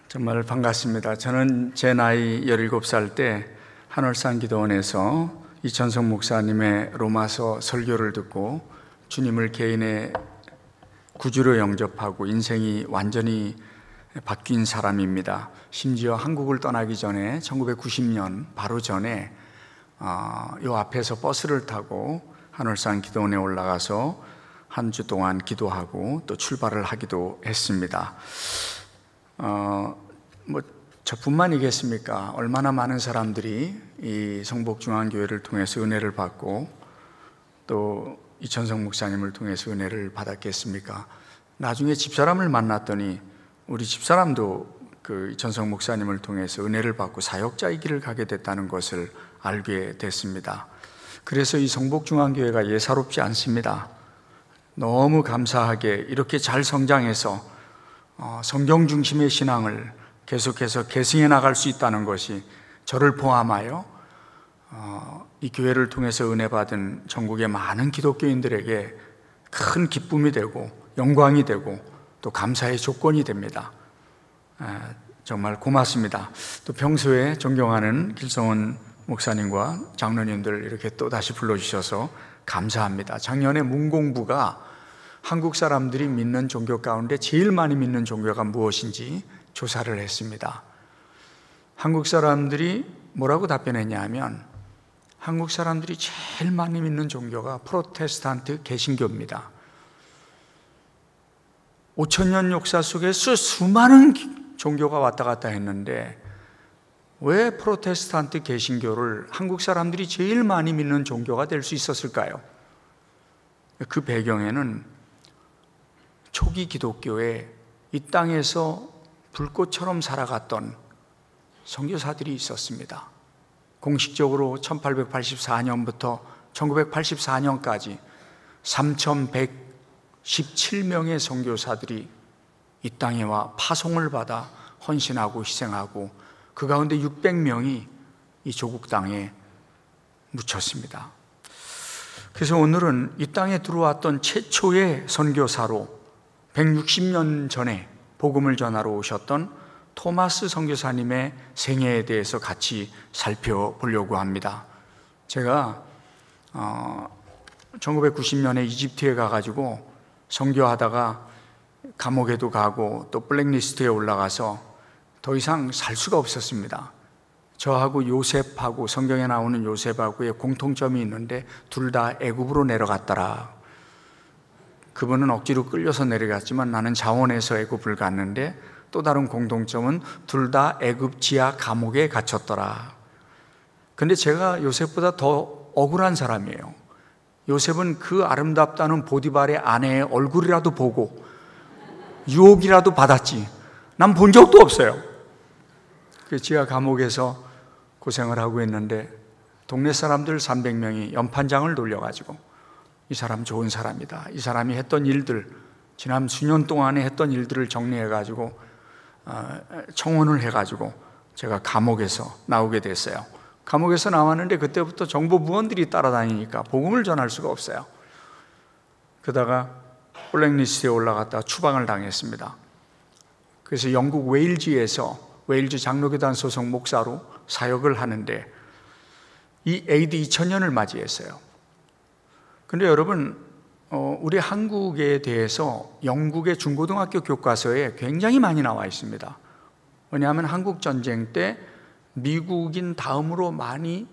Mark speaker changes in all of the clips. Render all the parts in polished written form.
Speaker 1: 정말 반갑습니다. 저는 제 나이 17살 때 한월산 기도원에서 이천성 목사님의 로마서 설교를 듣고 주님을 개인의 구주로 영접하고 인생이 완전히 바뀐 사람입니다. 심지어 한국을 떠나기 전에 1990년 바로 전에 요 앞에서 버스를 타고 한월산 기도원에 올라가서 한 주 동안 기도하고 또 출발을 하기도 했습니다. 저뿐만이겠습니까? 얼마나 많은 사람들이 이 성복중앙교회를 통해서 은혜를 받고 또 이천성 목사님을 통해서 은혜를 받았겠습니까? 나중에 집사람을 만났더니 우리 집사람도 그 이천성 목사님을 통해서 은혜를 받고 사역자의 길을 가게 됐다는 것을 알게 됐습니다. 그래서 이 성복중앙교회가 예사롭지 않습니다. 너무 감사하게 이렇게 잘 성장해서 성경 중심의 신앙을 계속해서 계승해 나갈 수 있다는 것이 저를 포함하여 이 교회를 통해서 은혜 받은 전국의 많은 기독교인들에게 큰 기쁨이 되고 영광이 되고 또 감사의 조건이 됩니다. 정말 고맙습니다. 또 평소에 존경하는 길성원 목사님과 장로님들 이렇게 또 다시 불러주셔서 감사합니다. 작년에 문공부가 한국 사람들이 믿는 종교 가운데 제일 많이 믿는 종교가 무엇인지 조사를 했습니다. 한국 사람들이 뭐라고 답변했냐 하면 한국 사람들이 제일 많이 믿는 종교가 프로테스탄트 개신교입니다. 5,000년 역사 속에서 수많은 종교가 왔다 갔다 했는데 왜 프로테스탄트 개신교를 한국 사람들이 제일 많이 믿는 종교가 될 수 있었을까요? 그 배경에는 초기 기독교에 이 땅에서 불꽃처럼 살아갔던 선교사들이 있었습니다. 공식적으로 1884년부터 1984년까지 3,117명의 선교사들이 이 땅에 와 파송을 받아 헌신하고 희생하고 그 가운데 600명이 이 조국 땅에 묻혔습니다. 그래서 오늘은 이 땅에 들어왔던 최초의 선교사로 160년 전에 복음을 전하러 오셨던 토마스 선교사님의 생애에 대해서 같이 살펴보려고 합니다. 제가 1990년에 이집트에 가가지고 선교하다가 감옥에도 가고 또 블랙리스트에 올라가서 더 이상 살 수가 없었습니다. 저하고 요셉하고 성경에 나오는 요셉하고의 공통점이 있는데 둘 다 애굽으로 내려갔더라. 그분은 억지로 끌려서 내려갔지만 나는 자원해서 애굽을 갔는데 또 다른 공통점은 둘 다 애굽 지하 감옥에 갇혔더라. 근데 제가 요셉보다 더 억울한 사람이에요. 요셉은 그 아름답다는 보디발의 아내의 얼굴이라도 보고 유혹이라도 받았지 난 본 적도 없어요. 그 지하 감옥에서 고생을 하고 있는데 동네 사람들 300명이 연판장을 돌려가지고 이 사람 좋은 사람이다, 이 사람이 했던 일들, 지난 수년 동안에 했던 일들을 정리해가지고 청원을 해가지고 제가 감옥에서 나오게 됐어요. 감옥에서 나왔는데 그때부터 정보부원들이 따라다니니까 복음을 전할 수가 없어요. 그러다가 블랙리스트에 올라갔다가 추방을 당했습니다. 그래서 영국 웨일즈에서 웨일즈 장로교단 소속 목사로 사역을 하는데 이 AD 2000년을 맞이했어요. 근데 여러분, 우리 한국에 대해서 영국의 중고등학교 교과서에 굉장히 많이 나와 있습니다. 왜냐하면 한국전쟁 때 미국인 다음으로 많이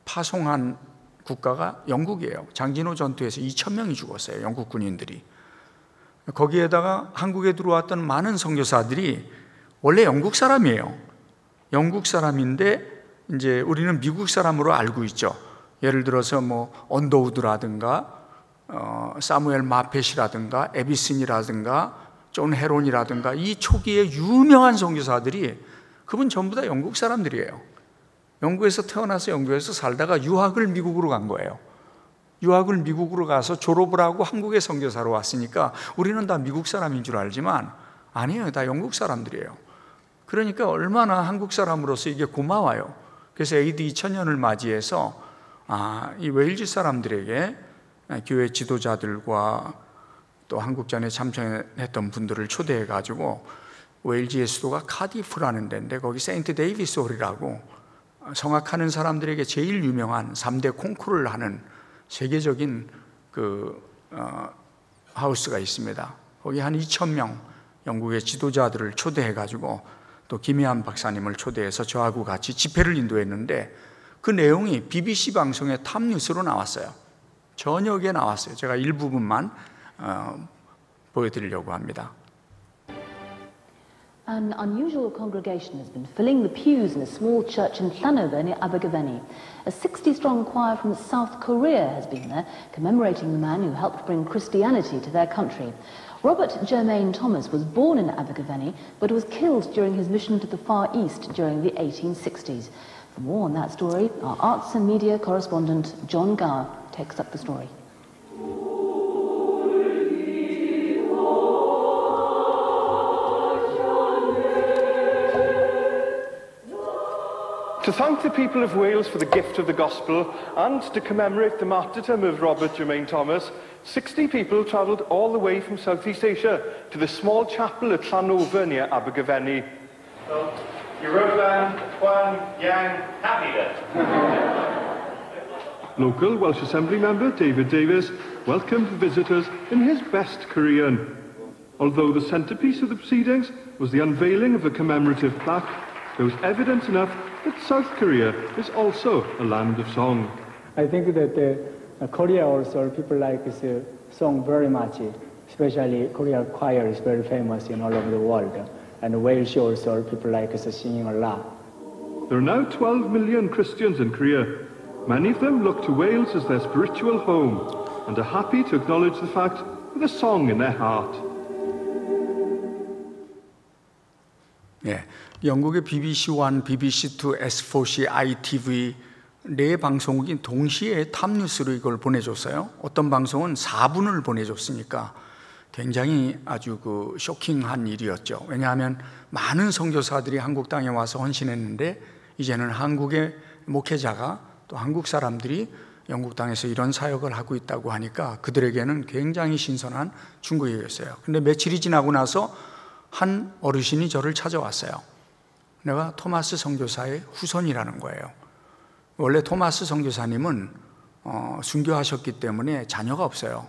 Speaker 1: 파송한 국가가 영국이에요. 장진호 전투에서 2,000명이 죽었어요, 영국 군인들이. 거기에다가 한국에 들어왔던 많은 선교사들이 원래 영국 사람이에요. 영국 사람인데 이제 우리는 미국 사람으로 알고 있죠. 예를 들어서 언더우드라든가 사무엘 마펫이라든가 에비슨이라든가 존 헤론이라든가 이 초기에 유명한 선교사들이 그분 전부 다 영국 사람들이에요. 영국에서 태어나서 영국에서 살다가 유학을 미국으로 간 거예요. 유학을 미국으로 가서 졸업을 하고 한국에 선교사로 왔으니까 우리는 다 미국 사람인 줄 알지만 아니에요. 다 영국 사람들이에요. 그러니까 얼마나 한국 사람으로서 이게 고마워요. 그래서 AD 2000년을 맞이해서 이 웨일즈 사람들에게 교회 지도자들과 또 한국전에 참전했던 분들을 초대해가지고 웨일즈의 수도가 카디프라는 데인데 거기 세인트 데이비스 홀이라고 성악하는 사람들에게 제일 유명한 3대 콩쿠르를 하는 세계적인 하우스가 있습니다. 거기 한 2,000명 영국의 지도자들을 초대해가지고 또 김희한 박사님을 초대해서 저하고 같이 집회를 인도했는데 그 내용이 BBC 방송의 탑뉴스로 나왔어요. 저녁에 나왔어요. 제가 일부분만 보여드리려고 합니다.
Speaker 2: An unusual congregation has been filling the pews in a small church in Llanover near Abergavenny. A 60-strong choir from South Korea has been there, commemorating the man who helped bring Christianity to their country. Robert Jermaine Thomas was born in Abergavenny, but was killed during his mission to the Far East during the 1860s. For more on that story, our arts and media correspondent John Gower takes up the story.
Speaker 3: To thank the people of Wales for the gift of the gospel and to commemorate the martyrdom of Robert Jermaine Thomas, 60 people travelled all the way from Southeast Asia to the small chapel at Llanover near Abergavenny. Local Welsh Assembly member David Davis welcomed visitors in his best Korean. Although the centrepiece of the proceedings was the unveiling of a commemorative plaque, there was evidence enough that South Korea is also a land of song.
Speaker 4: I think that Korea also, people like this song very much, especially Korean choir is very famous in all over the world. And Wales also, people like singing a lot.
Speaker 3: There are now 12 million Christians in Korea. Many of them look to Wales as their spiritual home and are happy to acknowledge the fact with a song in their heart.
Speaker 1: 예, 영국의 BBC1, BBC2, S4C, ITV 네 방송국이 동시에 탑뉴스로 이걸 보내줬어요. 어떤 방송은 4분을 보내줬으니까 굉장히 아주 쇼킹한 일이었죠. 왜냐하면 많은 선교사들이 한국 땅에 와서 헌신했는데 이제는 한국의 목회자가 또 한국 사람들이 영국 땅에서 이런 사역을 하고 있다고 하니까 그들에게는 굉장히 신선한 충격이었어요. 근데 며칠이 지나고 나서 한 어르신이 저를 찾아왔어요. 내가 토마스 선교사의 후손이라는 거예요. 원래 토마스 선교사님은 순교하셨기 때문에 자녀가 없어요.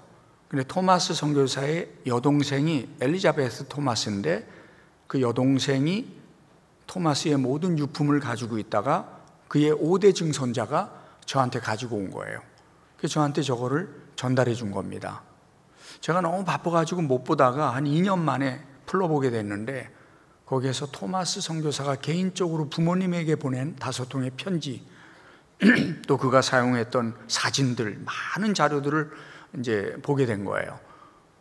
Speaker 1: 근데 토마스 선교사의 여동생이 엘리자베스 토마스인데 그 여동생이 토마스의 모든 유품을 가지고 있다가 그의 5대 증손자가 저한테 가지고 온 거예요. 그래서 저한테 저거를 전달해 준 겁니다. 제가 너무 바빠가지고 못 보다가 한 2년 만에 풀러보게 됐는데 거기에서 토마스 선교사가 개인적으로 부모님에게 보낸 5통의 편지 또 그가 사용했던 사진들 많은 자료들을 이제 보게 된 거예요.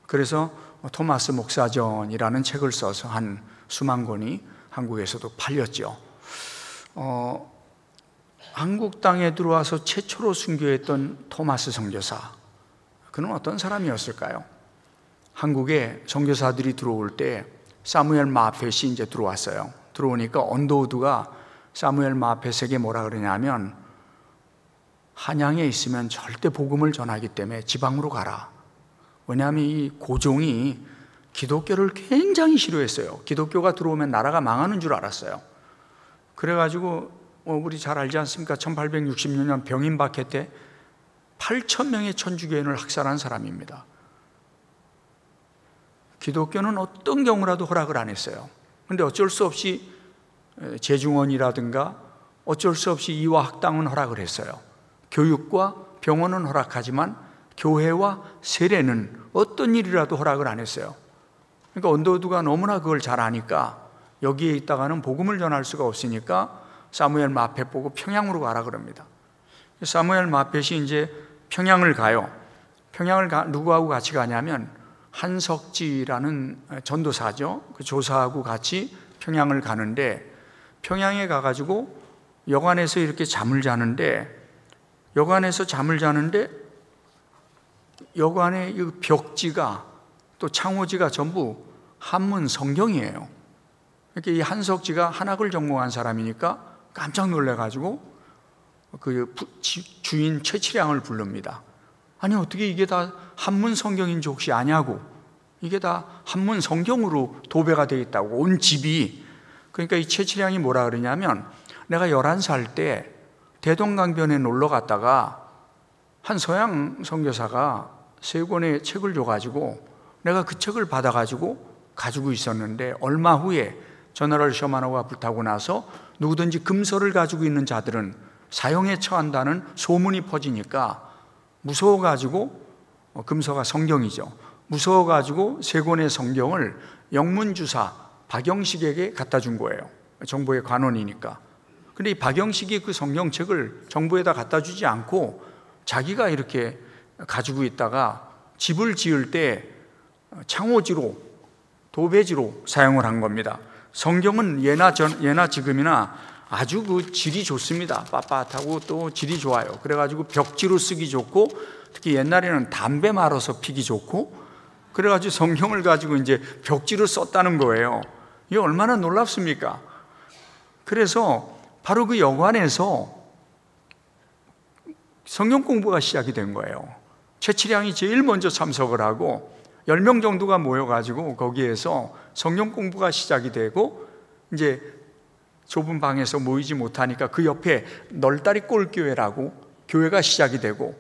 Speaker 1: 그래서 토마스 목사전이라는 책을 써서 한 수만 권이 한국에서도 팔렸죠. 한국 땅에 들어와서 최초로 순교했던 토마스 선교사, 그는 어떤 사람이었을까요? 한국에 선교사들이 들어올 때 사무엘 마펫이 이제 들어왔어요. 들어오니까 언더우드가 사무엘 마펫에게 뭐라 그러냐면 한양에 있으면 절대 복음을 전하기 때문에 지방으로 가라. 왜냐하면 이 고종이 기독교를 굉장히 싫어했어요. 기독교가 들어오면 나라가 망하는 줄 알았어요. 그래가지고 우리 잘 알지 않습니까? 1866년 병인박해 때 8,000명의 천주교인을 학살한 사람입니다. 기독교는 어떤 경우라도 허락을 안 했어요. 그런데 어쩔 수 없이 재중원이라든가 어쩔 수 없이 이화학당은 허락을 했어요. 교육과 병원은 허락하지만 교회와 세례는 어떤 일이라도 허락을 안 했어요. 그러니까 언더우드가 너무나 그걸 잘 아니까 여기에 있다가는 복음을 전할 수가 없으니까 사무엘 마펫 보고 평양으로 가라 그럽니다. 사무엘 마펫이 이제 평양을 가요. 평양을 누구하고 같이 가냐면 한석지라는 전도사죠. 그 조사하고 같이 평양을 가는데 평양에 가가지고 여관에서 이렇게 잠을 자는데 여관의 이 벽지가 또 창호지가 전부 한문 성경이에요. 이렇게 이 한석지가 한학을 전공한 사람이니까 깜짝 놀래가지고 그 주인 최치량을 부릅니다. 아니 어떻게 이게 다 한문 성경인지 혹시 아냐고 이게 다 한문 성경으로 도배가 되어 있다고, 온 집이. 그러니까 이 최치량이 뭐라 그러냐면, 내가 11살 때 대동강변에 놀러 갔다가 한 서양 선교사가 3권의 책을 줘가지고 내가 그 책을 받아가지고 가지고 있었는데, 얼마 후에 저너럴 셔먼호가 불타고 나서 누구든지 금서를 가지고 있는 자들은 사형에 처한다는 소문이 퍼지니까 무서워가지고, 금서가 성경이죠, 무서워가지고 3권의 성경을 영문주사 박영식에게 갖다 준 거예요. 정부의 관원이니까. 근데 이 박영식이 그 성경책을 정부에다 갖다 주지 않고 자기가 이렇게 가지고 있다가 집을 지을 때 창호지로, 도배지로 사용을 한 겁니다. 성경은 예나 지금이나 아주 그 질이 좋습니다. 빳빳하고 또 질이 좋아요. 그래가지고 벽지로 쓰기 좋고, 특히 옛날에는 담배 말아서 피기 좋고, 그래가지고 성경을 가지고 이제 벽지로 썼다는 거예요. 이게 얼마나 놀랍습니까? 그래서 바로 그 여관에서 성경 공부가 시작이 된 거예요. 최치량이 제일 먼저 참석을 하고 10명 정도가 모여가지고 거기에서 성경 공부가 시작이 되고, 이제 좁은 방에서 모이지 못하니까 그 옆에 널다리 꼴교회라고 교회가 시작이 되고,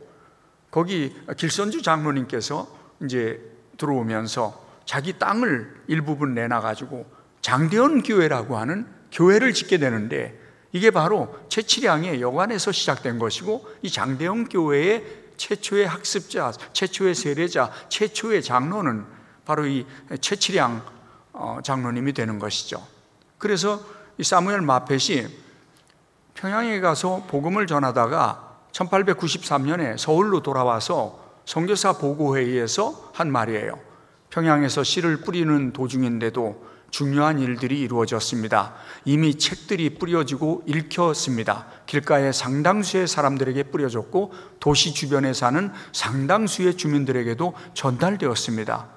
Speaker 1: 거기 길선주 장로님께서 이제 들어오면서 자기 땅을 일부분 내놔가지고 장대원 교회라고 하는 교회를 짓게 되는데, 이게 바로 최치량의 여관에서 시작된 것이고, 이 장대원 교회의 최초의 학습자, 최초의 세례자, 최초의 장로는 바로 이 최치량 장로님이 되는 것이죠. 그래서 이 사무엘 마펫이 평양에 가서 복음을 전하다가 1893년에 서울로 돌아와서 선교사 보고회의에서 한 말이에요. 평양에서 씨를 뿌리는 도중인데도 중요한 일들이 이루어졌습니다. 이미 책들이 뿌려지고 읽혔습니다. 길가의 상당수의 사람들에게 뿌려졌고 도시 주변에 사는 상당수의 주민들에게도 전달되었습니다.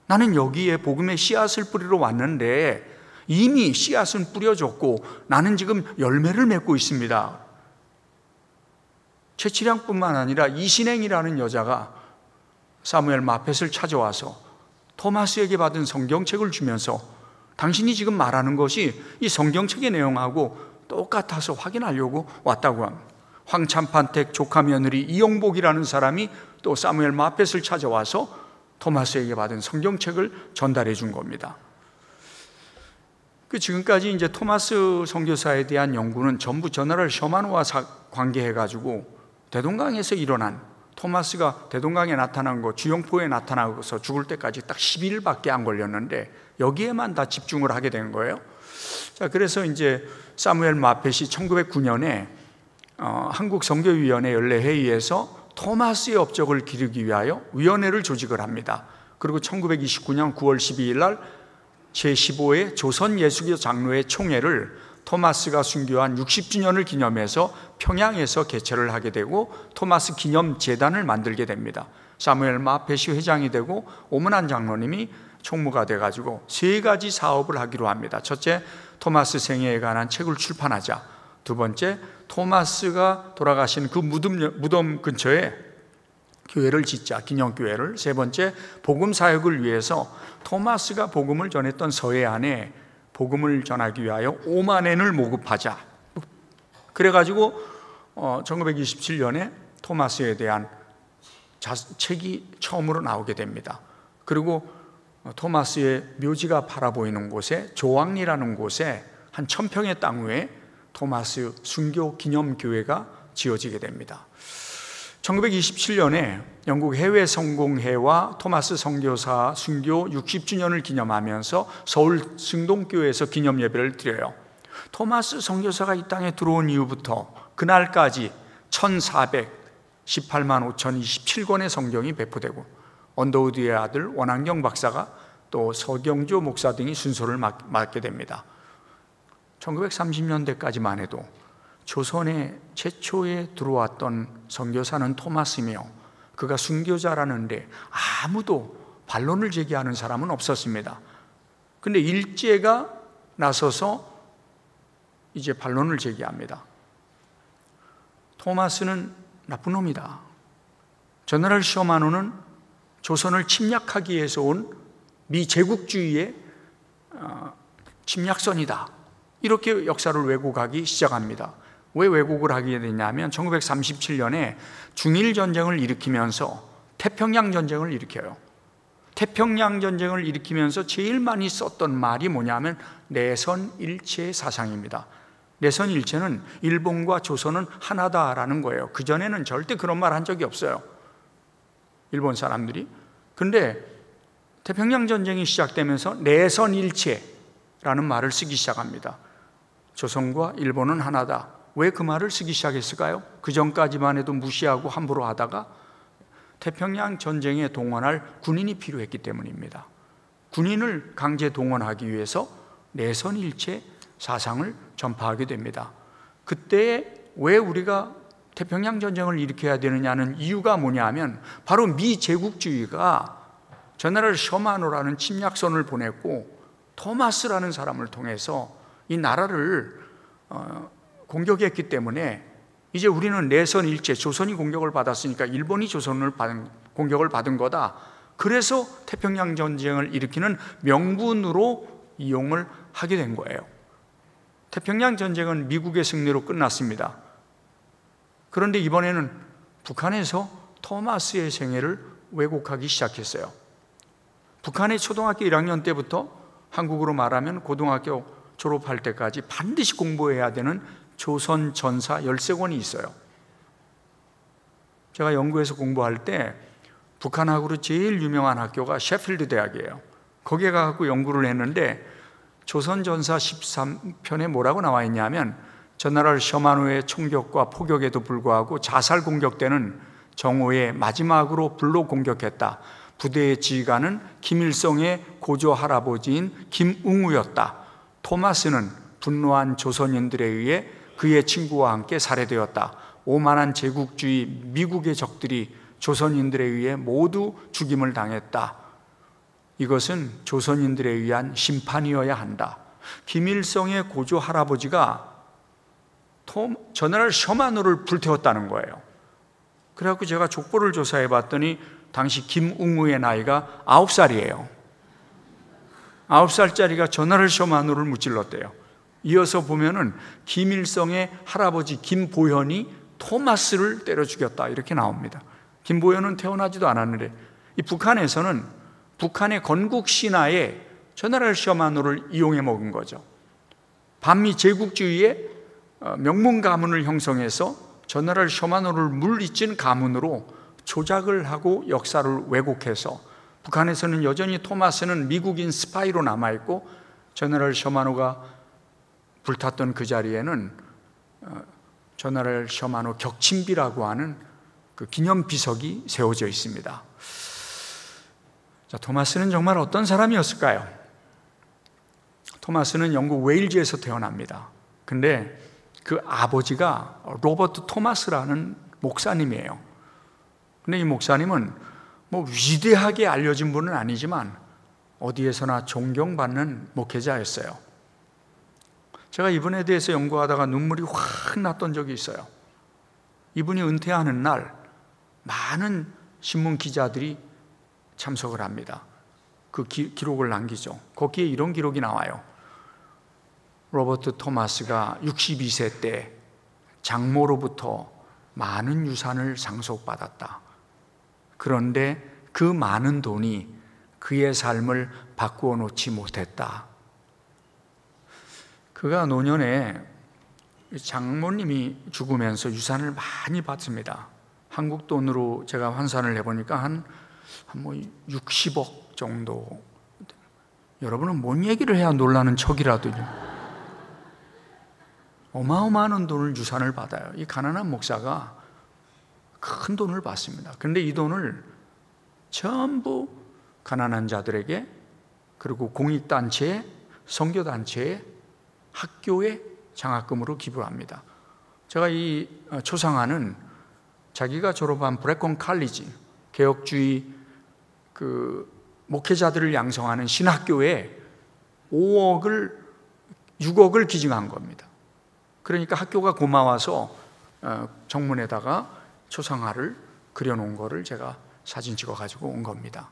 Speaker 1: 나는 여기에 복음의 씨앗을 뿌리러 왔는데 이미 씨앗은 뿌려졌고 나는 지금 열매를 맺고 있습니다. 최치량뿐만 아니라 이신행이라는 여자가 사무엘 마펫을 찾아와서 토마스에게 받은 성경책을 주면서 당신이 지금 말하는 것이 이 성경책의 내용하고 똑같아서 확인하려고 왔다고 합니다. 황참판택 조카 며느리 이영복이라는 사람이 또 사무엘 마펫을 찾아와서 토마스에게 받은 성경책을 전달해 준 겁니다. 지금까지 이제 토마스 선교사에 대한 연구는 전부 저너럴 셔먼호와 관계해가지고 대동강에서 일어난, 토마스가 대동강에 나타난 거, 주영포에 나타나서 죽을 때까지 딱 10일밖에 안 걸렸는데 여기에만 다 집중을 하게 된 거예요. 자, 그래서 이제 사무엘 마펫이 1909년에 한국 선교위원회 연례회의에서 토마스의 업적을 기르기 위하여 위원회를 조직을 합니다. 그리고 1929년 9월 12일 날 제15회 조선 예수교 장로회 총회를 토마스가 순교한 60주년을 기념해서 평양에서 개최를 하게 되고 토마스 기념 재단을 만들게 됩니다. 사무엘 마펫이 회장이 되고 오문환 장로님이 총무가 돼가지고 3가지 사업을 하기로 합니다. 첫째, 토마스 생애에 관한 책을 출판하자. 두 번째, 토마스가 돌아가신 그 무덤 근처에 교회를 짓자, 기념교회를. 세 번째, 복음 사역을 위해서 토마스가 복음을 전했던 서해안에 복음을 전하기 위하여 5만 엔을 모금하자. 그래가지고 1927년에 토마스에 대한 책이 처음으로 나오게 됩니다. 그리고 토마스의 묘지가 바라보이는 곳에, 조왕리라는 곳에 한 1000평의 땅 위에 토마스 순교 기념교회가 지어지게 됩니다. 1927년에 영국 해외 성공회와 토마스 선교사 순교 60주년을 기념하면서 서울 승동교회에서 기념 예배를 드려요. 토마스 선교사가 이 땅에 들어온 이후부터 그날까지 1418만 5027권의 성경이 배포되고 언더우드의 아들 원한경 박사가 또 서경조 목사 등이 순서를 맡게 됩니다. 1930년대까지만 해도 조선에 최초에 들어왔던 선교사는 토마스며 그가 순교자라는데 아무도 반론을 제기하는 사람은 없었습니다. 근데 일제가 나서서 이제 반론을 제기합니다. 토마스는 나쁜 놈이다. 저너럴 셔먼호는 조선을 침략하기 위해서 온 미 제국주의의 침략선이다. 이렇게 역사를 왜곡하기 시작합니다. 왜 왜곡을 하게 되냐면 1937년에 중일전쟁을 일으키면서 태평양 전쟁을 일으켜요. 태평양 전쟁을 일으키면서 제일 많이 썼던 말이 뭐냐면 내선일체 사상입니다. 내선일체는 일본과 조선은 하나다라는 거예요. 그전에는 절대 그런 말 한 적이 없어요, 일본 사람들이. 근데 태평양 전쟁이 시작되면서 내선일체라는 말을 쓰기 시작합니다. 조선과 일본은 하나다. 왜 그 말을 쓰기 시작했을까요? 그 전까지만 해도 무시하고 함부로 하다가 태평양 전쟁에 동원할 군인이 필요했기 때문입니다. 군인을 강제 동원하기 위해서 내선일체 사상을 전파하게 됩니다. 그때 왜 우리가 태평양 전쟁을 일으켜야 되느냐는 이유가 뭐냐면 바로 미 제국주의가 제너럴 셔마노라는 침략선을 보냈고 토마스라는 사람을 통해서 이 나라를 공격했기 때문에 이제 우리는 내선일체, 조선이 공격을 받았으니까 일본이 조선을 공격을 받은 거다. 그래서 태평양 전쟁을 일으키는 명분으로 이용을 하게 된 거예요. 태평양 전쟁은 미국의 승리로 끝났습니다. 그런데 이번에는 북한에서 토마스의 생애를 왜곡하기 시작했어요. 북한의 초등학교 1학년 때부터 한국으로 말하면 고등학교 졸업할 때까지 반드시 공부해야 되는 조선 전사 13권이 있어요. 제가 영국에서 공부할 때 북한학으로 제일 유명한 학교가 셰필드 대학이에요. 거기에 가서 연구를 했는데 조선 전사 13편에 뭐라고 나와 있냐면 전나라 셔마노의 총격과 포격에도 불구하고 자살 공격대는 정오에 마지막으로 불로 공격했다. 부대의 지휘관은 김일성의 고조 할아버지인 김웅우였다. 토마스는 분노한 조선인들에 의해 그의 친구와 함께 살해되었다. 오만한 제국주의 미국의 적들이 조선인들에 의해 모두 죽임을 당했다. 이것은 조선인들에 의한 심판이어야 한다. 김일성의 고조 할아버지가 전나라 셔마노를 불태웠다는 거예요. 그래갖고 제가 족보를 조사해 봤더니 당시 김웅우의 나이가 9살이에요 9살짜리가 전나라 셔마노를 무찔렀대요. 이어서 보면은 김일성의 할아버지 김보현이 토마스를 때려 죽였다 이렇게 나옵니다. 김보현은 태어나지도 않았는데 이 북한에서는 북한의 건국 신화에 전나라 셔마노를 이용해 먹은 거죠. 반미 제국주의의 명문 가문을 형성해서 전나라 셔마노를 물리친 가문으로 조작을 하고 역사를 왜곡해서 북한에서는 여전히 토마스는 미국인 스파이로 남아있고 전나라 셔마노가 불탔던 그 자리에는 전나라 셔마노 격침비라고 하는 그 기념비석이 세워져 있습니다. 자, 토마스는 정말 어떤 사람이었을까요? 토마스는 영국 웨일즈에서 태어납니다. 근데 그 아버지가 로버트 토마스라는 목사님이에요. 근데 이 목사님은 뭐 위대하게 알려진 분은 아니지만 어디에서나 존경받는 목회자였어요. 제가 이분에 대해서 연구하다가 눈물이 확 났던 적이 있어요. 이분이 은퇴하는 날 많은 신문 기자들이 참석을 합니다. 그 기록을 남기죠. 거기에 이런 기록이 나와요. 로버트 토마스가 62세 때 장모로부터 많은 유산을 상속받았다. 그런데 그 많은 돈이 그의 삶을 바꾸어 놓지 못했다. 그가 노년에 장모님이 죽으면서 유산을 많이 받습니다. 한국 돈으로 제가 환산을 해보니까 한 60억 정도. 여러분은 뭔 얘기를 해야 놀라는 척이라도요. 어마어마한 돈을 유산을 받아요. 이 가난한 목사가 큰 돈을 받습니다. 그런데 이 돈을 전부 가난한 자들에게, 그리고 공익단체에, 선교단체에, 학교에 장학금으로 기부합니다. 제가 이 초상화는 자기가 졸업한 브래콘 칼리지, 개혁주의 그 목회자들을 양성하는 신학교에 6억을 기증한 겁니다. 그러니까 학교가 고마워서 정문에다가 초상화를 그려놓은 거를 제가 사진 찍어 가지고 온 겁니다.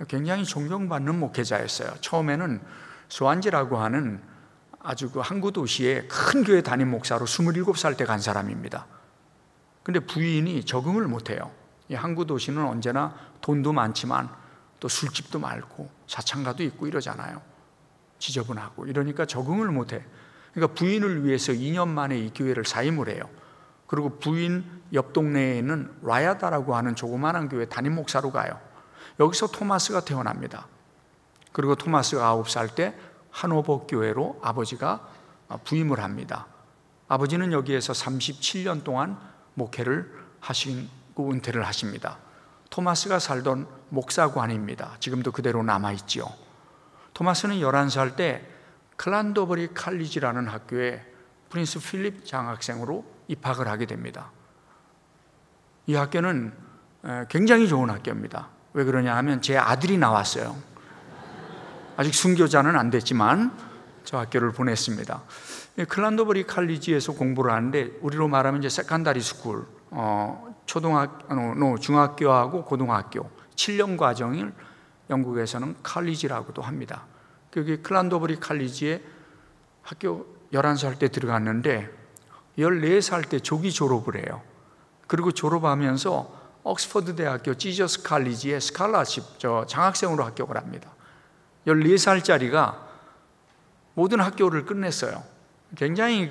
Speaker 1: 굉장히 존경받는 목회자였어요. 처음에는 수완지라고 하는 아주 그 항구 도시의 큰 교회 담임 목사로 27살 때 간 사람입니다. 근데 부인이 적응을 못해요. 이 항구 도시는 언제나 돈도 많지만 또 술집도 많고 사창가도 있고 이러잖아요. 지저분하고 이러니까 적응을 못해. 그러니까 부인을 위해서 2년 만에 이 교회를 사임을 해요. 그리고 부인 옆 동네에 있는 라야다라고 하는 조그마한 교회 담임 목사로 가요. 여기서 토마스가 태어납니다. 그리고 토마스가 9살 때 하노버 교회로 아버지가 부임을 합니다. 아버지는 여기에서 37년 동안 목회를 하시고 은퇴를 하십니다. 토마스가 살던 목사관입니다. 지금도 그대로 남아있지요. 토마스는 11살 때 클란더버리 칼리지라는 학교에 프린스 필립 장학생으로 입학을 하게 됩니다. 이 학교는 굉장히 좋은 학교입니다. 왜 그러냐 하면 제 아들이 나왔어요. 아직 순교자는 안 됐지만 저 학교를 보냈습니다. 클란더버리 칼리지에서 공부를 하는데 우리로 말하면 이제 세컨다리 스쿨, 중학교하고 고등학교 7년 과정을 영국에서는 칼리지라고도 합니다. 여기 클란더버리 칼리지에 학교 11살 때 들어갔는데 14살 때 조기 졸업을 해요. 그리고 졸업하면서 옥스퍼드 대학교 지저스 칼리지에 스칼라십, 장학생으로 합격을 합니다. 14살짜리가 모든 학교를 끝냈어요. 굉장히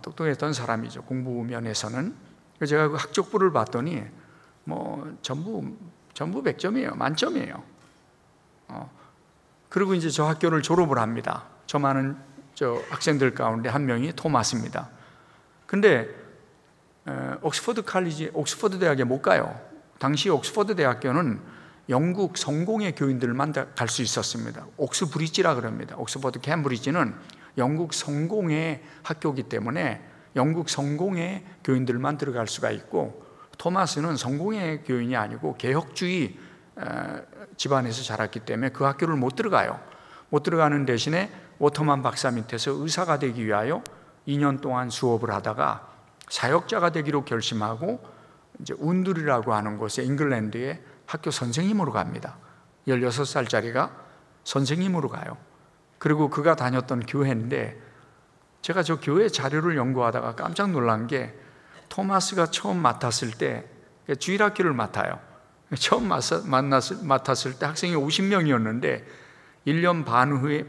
Speaker 1: 똑똑했던 사람이죠. 공부 면에서는. 제가 그 학적부를 봤더니 전부 100점이에요. 만점이에요. 그리고 이제 저 학교를 졸업을 합니다. 저 많은 학생들 가운데 한 명이 토마스입니다. 근데 옥스퍼드 대학에 못 가요. 당시 옥스퍼드 대학교는 영국 성공의 교인들만 갈 수 있었습니다. 옥스브리지라 그럽니다. 옥스퍼드 캠브리지는 영국 성공의 학교이기 때문에 영국 성공의 교인들만 들어갈 수가 있고, 토마스는 성공의 교인이 아니고 개혁주의 집안에서 자랐기 때문에 그 학교를 못 들어가요. 못 들어가는 대신에 워터만 박사 밑에서 의사가 되기 위하여 2년 동안 수업을 하다가 사역자가 되기로 결심하고 이제 운드리라고 하는 곳에 잉글랜드에 학교 선생님으로 갑니다. 16살짜리가 선생님으로 가요. 그리고 그가 다녔던 교회인데, 제가 저 교회 자료를 연구하다가 깜짝 놀란 게, 토마스가 처음 맡았을 때 주일학교를 맡아요. 처음 맡았을 때 학생이 50명이었는데 1년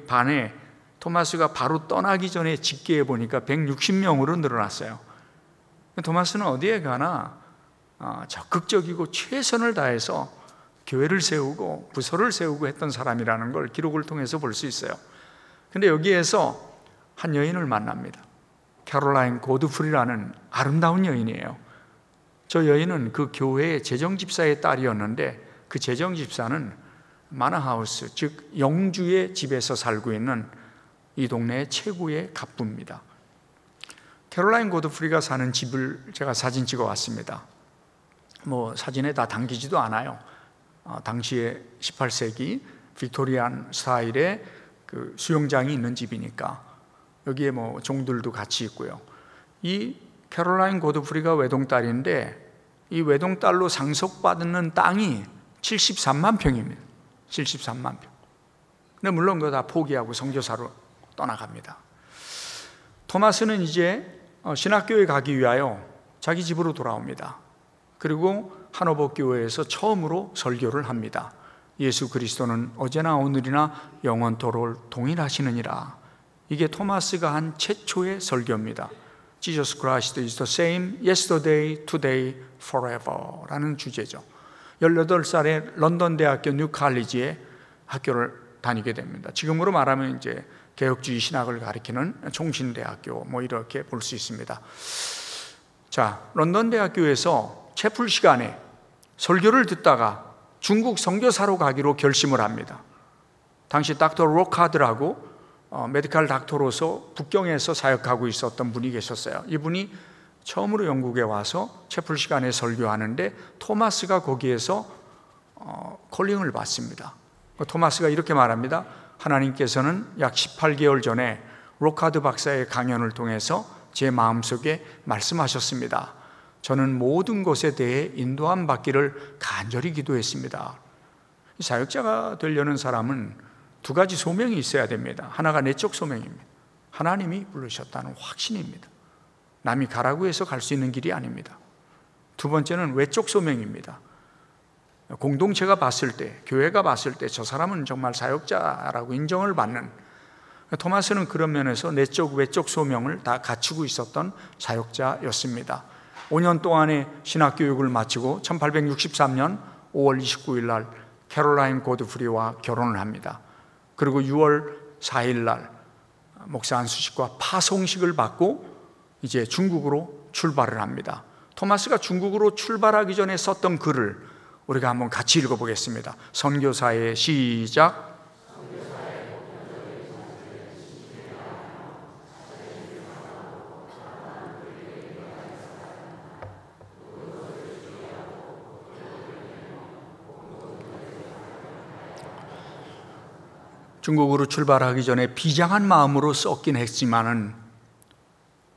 Speaker 1: 반에 토마스가 바로 떠나기 전에 집계해 보니까 160명으로 늘어났어요. 토마스는 어디에 가나 적극적이고 최선을 다해서 교회를 세우고 부서를 세우고 했던 사람이라는 걸 기록을 통해서 볼 수 있어요. 근데 여기에서 한 여인을 만납니다. 캐롤라인 고드프리라는 아름다운 여인이에요. 저 여인은 그 교회의 재정집사의 딸이었는데, 그 재정집사는 마나하우스, 즉 영주의 집에서 살고 있는 이 동네의 최고의 갑부입니다. 캐롤라인 고드프리가 사는 집을 제가 사진 찍어 왔습니다. 사진에 다 담기지도 않아요. 당시에 18세기 빅토리안 스타일의 그 수영장이 있는 집이니까 여기에 종들도 같이 있고요. 이 캐롤라인 고드프리가 외동딸인데, 이 외동딸로 상속받는 땅이 73만 평입니다. 73만 평. 근데 물론 그거 다 포기하고 선교사로 떠나갑니다. 토마스는 이제 신학교에 가기 위하여 자기 집으로 돌아옵니다. 그리고 하노버 교회에서 처음으로 설교를 합니다. 예수 그리스도는 어제나 오늘이나 영원토록 동일하시느니라. 이게 토마스가 한 최초의 설교입니다. Jesus Christ is the same yesterday, today, forever 라는 주제죠. 18살에 런던 대학교 뉴 칼리지에 학교를 다니게 됩니다. 지금으로 말하면 이제 개혁주의 신학을 가리키는 총신대학교 이렇게 볼 수 있습니다. 자, 런던 대학교에서 채플 시간에 설교를 듣다가 중국 선교사로 가기로 결심을 합니다. 당시 닥터 로카드라고 메디컬 닥터로서 북경에서 사역하고 있었던 분이 계셨어요. 이분이 처음으로 영국에 와서 채플 시간에 설교하는데 토마스가 거기에서 콜링을 받습니다. 토마스가 이렇게 말합니다. 하나님께서는 약 18개월 전에 로카드 박사의 강연을 통해서 제 마음속에 말씀하셨습니다. 저는 모든 것에 대해 인도함 받기를 간절히 기도했습니다. 사역자가 되려는 사람은 두 가지 소명이 있어야 됩니다. 하나가 내적 소명입니다. 하나님이 부르셨다는 확신입니다. 남이 가라고 해서 갈 수 있는 길이 아닙니다. 두 번째는 외적 소명입니다. 공동체가 봤을 때, 교회가 봤을 때 저 사람은 정말 사역자라고 인정을 받는, 토마스는 그런 면에서 내적 외적 소명을 다 갖추고 있었던 사역자였습니다. 5년 동안의 신학교육을 마치고 1863년 5월 29일 날 캐롤라인 고드프리와 결혼을 합니다. 그리고 6월 4일 날 목사 안수식과 파송식을 받고 이제 중국으로 출발을 합니다. 토마스가 중국으로 출발하기 전에 썼던 글을 우리가 한번 같이 읽어보겠습니다. 선교사의 시작. 중국으로 출발하기 전에 비장한 마음으로 썼긴 했지만은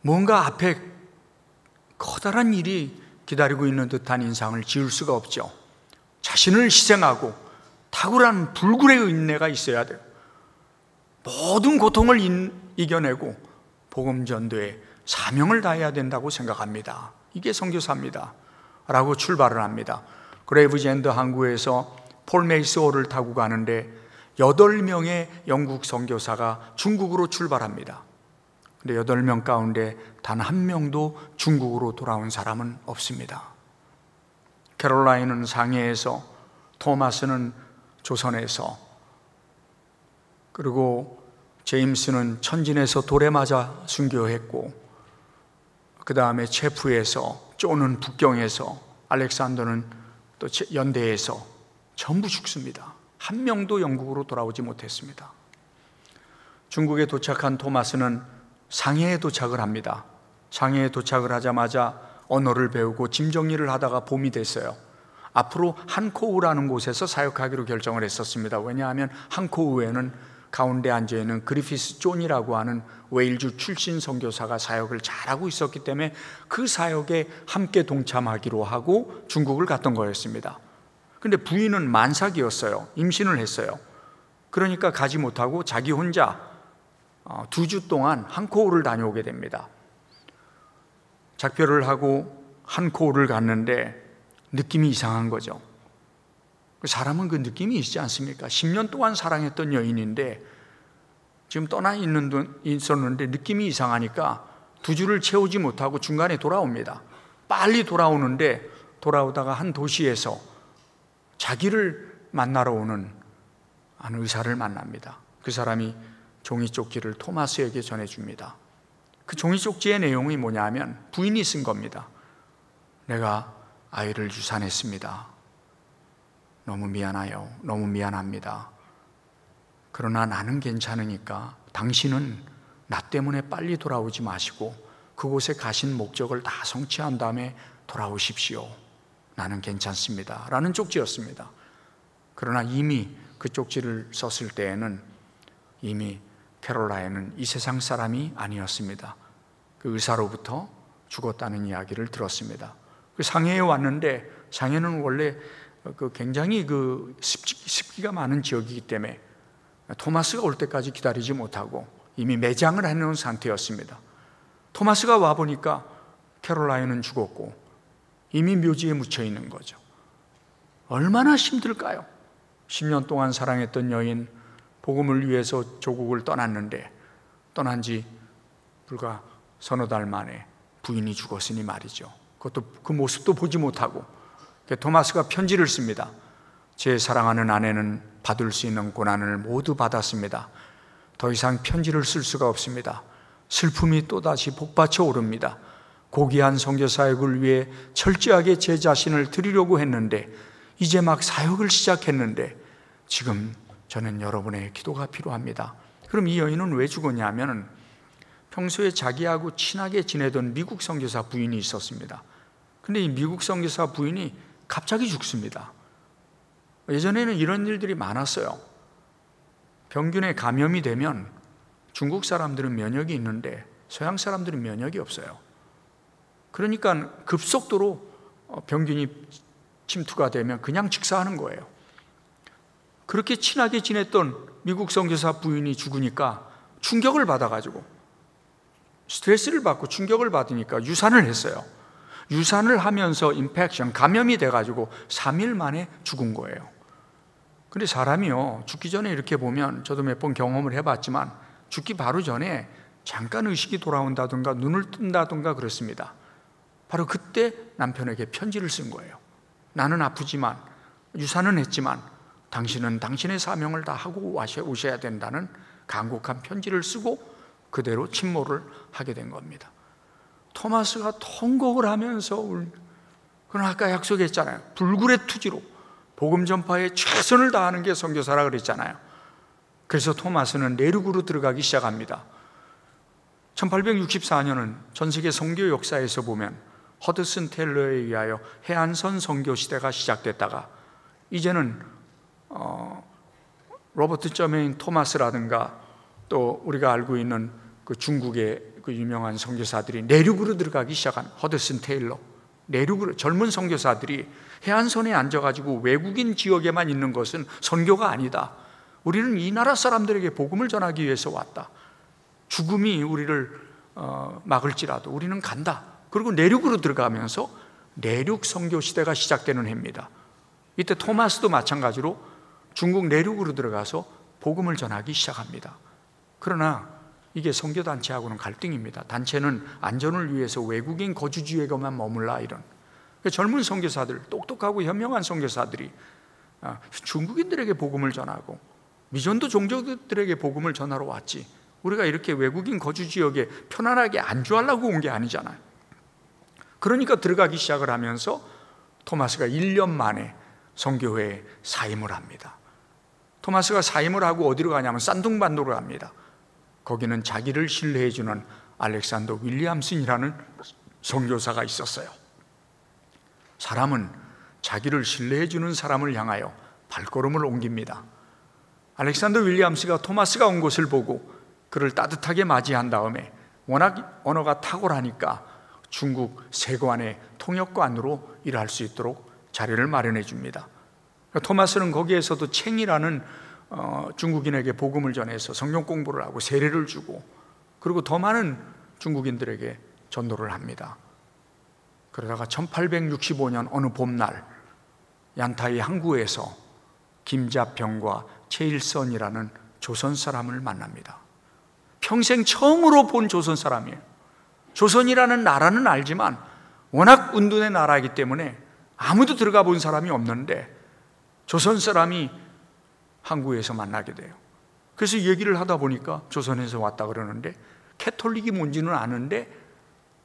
Speaker 1: 뭔가 앞에 커다란 일이 기다리고 있는 듯한 인상을 지울 수가 없죠. 자신을 희생하고 탁월한 불굴의 인내가 있어야 돼요. 모든 고통을 이겨내고 복음 전도에 사명을 다해야 된다고 생각합니다. 이게 선교사입니다 라고 출발을 합니다. 그레이브젠드 항구에서 폴 메이스호를 타고 가는데 8명의 영국 선교사가 중국으로 출발합니다. 근데 8명 가운데 단 한 명도 중국으로 돌아온 사람은 없습니다. 캐롤라인은 상해에서, 토마스는 조선에서, 그리고 제임스는 천진에서 돌에 맞아 순교했고, 그 다음에 체프에서, 쪼는 북경에서, 알렉산더는 또 연대에서 전부 죽습니다. 한 명도 영국으로 돌아오지 못했습니다. 중국에 도착한 토마스는 상해에 도착을 합니다. 상해에 도착을 하자마자 언어를 배우고 짐 정리를 하다가 봄이 됐어요. 앞으로 한코우라는 곳에서 사역하기로 결정을 했었습니다. 왜냐하면 한코우에는 가운데 앉아있는 그리피스 존이라고 하는 웨일즈 출신 선교사가 사역을 잘하고 있었기 때문에 그 사역에 함께 동참하기로 하고 중국을 갔던 거였습니다. 근데 부인은 만삭이었어요. 임신을 했어요. 그러니까 가지 못하고 자기 혼자 2주 동안 한코우를 다녀오게 됩니다. 작별을 하고 한코우를 갔는데 느낌이 이상한 거죠. 사람은 그 느낌이 있지 않습니까? 10년 동안 사랑했던 여인인데 지금 떠나 있었는데 느낌이 이상하니까 2주를 채우지 못하고 중간에 돌아옵니다. 빨리 돌아오는데 돌아오다가 한 도시에서 자기를 만나러 오는 한 의사를 만납니다. 그 사람이 종이쪽지를 토마스에게 전해줍니다. 그 종이쪽지의 내용이 뭐냐면 부인이 쓴 겁니다. 내가 아이를 유산했습니다. 너무 미안해요. 너무 미안합니다. 그러나 나는 괜찮으니까 당신은 나 때문에 빨리 돌아오지 마시고 그곳에 가신 목적을 다 성취한 다음에 돌아오십시오. 나는 괜찮습니다 라는 쪽지였습니다. 그러나 이미 그 쪽지를 썼을 때에는 이미 캐롤라인은 이 세상 사람이 아니었습니다. 그 의사로부터 죽었다는 이야기를 들었습니다. 그 상해에 왔는데 상해는 원래 굉장히 습기가 많은 지역이기 때문에 토마스가 올 때까지 기다리지 못하고 이미 매장을 해놓은 상태였습니다. 토마스가 와보니까 캐롤라인은 죽었고 이미 묘지에 묻혀 있는 거죠. 얼마나 힘들까요? 10년 동안 사랑했던 여인, 복음을 위해서 조국을 떠났는데 떠난 지 불과 서너 달 만에 부인이 죽었으니 말이죠. 그것도 그 모습도 보지 못하고 토마스가 편지를 씁니다. 제 사랑하는 아내는 받을 수 있는 고난을 모두 받았습니다. 더 이상 편지를 쓸 수가 없습니다. 슬픔이 또다시 복받쳐 오릅니다. 고귀한 선교 사역을 위해 철저하게 제 자신을 드리려고 했는데 이제 막 사역을 시작했는데 지금 저는 여러분의 기도가 필요합니다. 그럼 이 여인은 왜 죽었냐면 평소에 자기하고 친하게 지내던 미국 선교사 부인이 있었습니다. 근데 이 미국 선교사 부인이 갑자기 죽습니다. 예전에는 이런 일들이 많았어요. 병균에 감염이 되면 중국 사람들은 면역이 있는데 서양 사람들은 면역이 없어요. 그러니까 급속도로 병균이 침투가 되면 그냥 직사하는 거예요. 그렇게 친하게 지냈던 미국 선교사 부인이 죽으니까 충격을 받아가지고 스트레스를 받고 충격을 받으니까 유산을 했어요. 유산을 하면서 인펙션, 감염이 돼가지고 3일 만에 죽은 거예요. 근데 사람이요, 죽기 전에 이렇게 보면, 저도 몇 번 경험을 해봤지만 죽기 바로 전에 잠깐 의식이 돌아온다든가 눈을 뜬다든가 그렇습니다. 바로 그때 남편에게 편지를 쓴 거예요. 나는 아프지만, 유산은 했지만 당신은 당신의 사명을 다 하고 오셔야 된다는 간곡한 편지를 쓰고 그대로 침몰을 하게 된 겁니다. 토마스가 통곡을 하면서 그러나 아까 약속했잖아요. 불굴의 투지로 복음 전파에 최선을 다하는 게 선교사라 그랬잖아요. 그래서 토마스는 내륙으로 들어가기 시작합니다. 1864년은 전 세계 선교 역사에서 보면 허드슨 테일러에 의하여 해안선 선교 시대가 시작됐다가 이제는 로버트 저메인 토마스라든가 또 우리가 알고 있는 그 중국의 그 유명한 선교사들이 내륙으로 들어가기 시작한 허드슨 테일러, 내륙으로 젊은 선교사들이 해안선에 앉아가지고 외국인 지역에만 있는 것은 선교가 아니다. 우리는 이 나라 사람들에게 복음을 전하기 위해서 왔다. 죽음이 우리를 막을지라도 우리는 간다. 그리고 내륙으로 들어가면서 내륙 선교 시대가 시작되는 해입니다. 이때 토마스도 마찬가지로 중국 내륙으로 들어가서 복음을 전하기 시작합니다. 그러나 이게 선교단체하고는 갈등입니다. 단체는 안전을 위해서 외국인 거주 지역에만 머물라 이런. 젊은 선교사들, 똑똑하고 현명한 선교사들이 중국인들에게 복음을 전하고 미전도 종족들에게 복음을 전하러 왔지, 우리가 이렇게 외국인 거주 지역에 편안하게 안주하려고 온 게 아니잖아요. 그러니까 들어가기 시작을 하면서 토마스가 1년 만에 선교회에 사임을 합니다. 토마스가 사임을 하고 어디로 가냐면 산둥반도로 갑니다. 거기는 자기를 신뢰해주는 알렉산더 윌리엄슨이라는 선교사가 있었어요. 사람은 자기를 신뢰해주는 사람을 향하여 발걸음을 옮깁니다. 알렉산더 윌리엄스가 토마스가 온 것을 보고 그를 따뜻하게 맞이한 다음에 워낙 언어가 탁월하니까 중국 세관의 통역관으로 일할 수 있도록 자리를 마련해 줍니다. 토마스는 거기에서도 챙이라는 중국인에게 복음을 전해서 성경 공부를 하고 세례를 주고 그리고 더 많은 중국인들에게 전도를 합니다. 그러다가 1865년 어느 봄날 얀타이 항구에서 김자평과 최일선이라는 조선 사람을 만납니다. 평생 처음으로 본 조선 사람이에요. 조선이라는 나라는 알지만 워낙 운둔의 나라이기 때문에 아무도 들어가 본 사람이 없는데 조선 사람이 항구에서 만나게 돼요. 그래서 얘기를 하다 보니까 조선에서 왔다 그러는데 캐톨릭이 뭔지는 아는데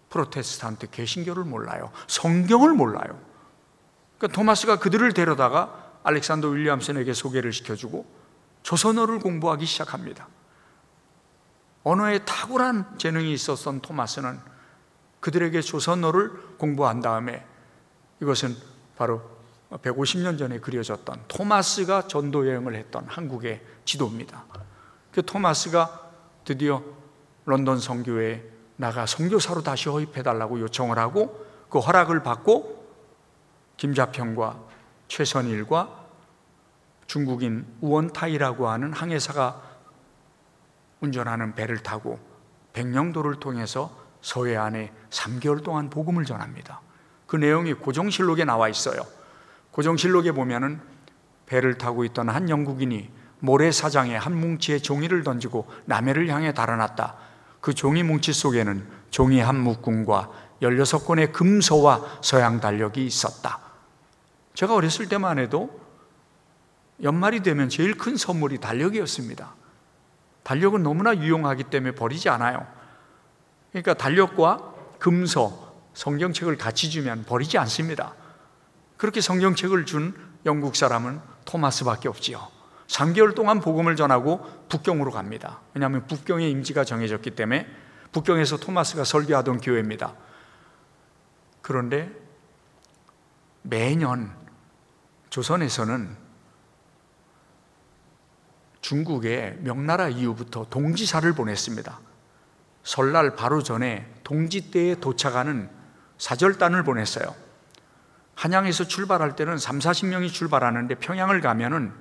Speaker 1: 프로테스탄트 개신교를 몰라요. 성경을 몰라요. 그러니까 토마스가 그들을 데려다가 알렉산더 윌리엄슨에게 소개를 시켜주고 조선어를 공부하기 시작합니다. 언어에 탁월한 재능이 있었던 토마스는 그들에게 조선어를 공부한 다음에 이것은 바로 150년 전에 그려졌던 토마스가 전도 여행을 했던 한국의 지도입니다. 그 토마스가 드디어 런던 선교회에 나가 선교사로 다시 허입해달라고 요청을 하고 그 허락을 받고 김자평과 최선일과 중국인 우원타이라고 하는 항해사가 운전하는 배를 타고 백령도를 통해서 서해안에 3개월 동안 복음을 전합니다. 그 내용이 고종실록에 나와 있어요. 고종실록에 보면은 배를 타고 있던 한 영국인이 모래사장에 한 뭉치의 종이를 던지고 남해를 향해 달아났다. 그 종이 뭉치 속에는 종이 한 묶음과 16권의 금서와 서양 달력이 있었다. 제가 어렸을 때만 해도 연말이 되면 제일 큰 선물이 달력이었습니다. 달력은 너무나 유용하기 때문에 버리지 않아요. 그러니까 달력과 금서, 성경책을 같이 주면 버리지 않습니다. 그렇게 성경책을 준 영국 사람은 토마스밖에 없지요. 3개월 동안 복음을 전하고 북경으로 갑니다. 왜냐하면 북경의 임지가 정해졌기 때문에 북경에서 토마스가 설교하던 교회입니다. 그런데 매년 조선에서는 중국의 명나라 이후부터 동지사를 보냈습니다. 설날 바로 전에 동지대에 도착하는 사절단을 보냈어요. 한양에서 출발할 때는 30, 40명이 출발하는데 평양을 가면은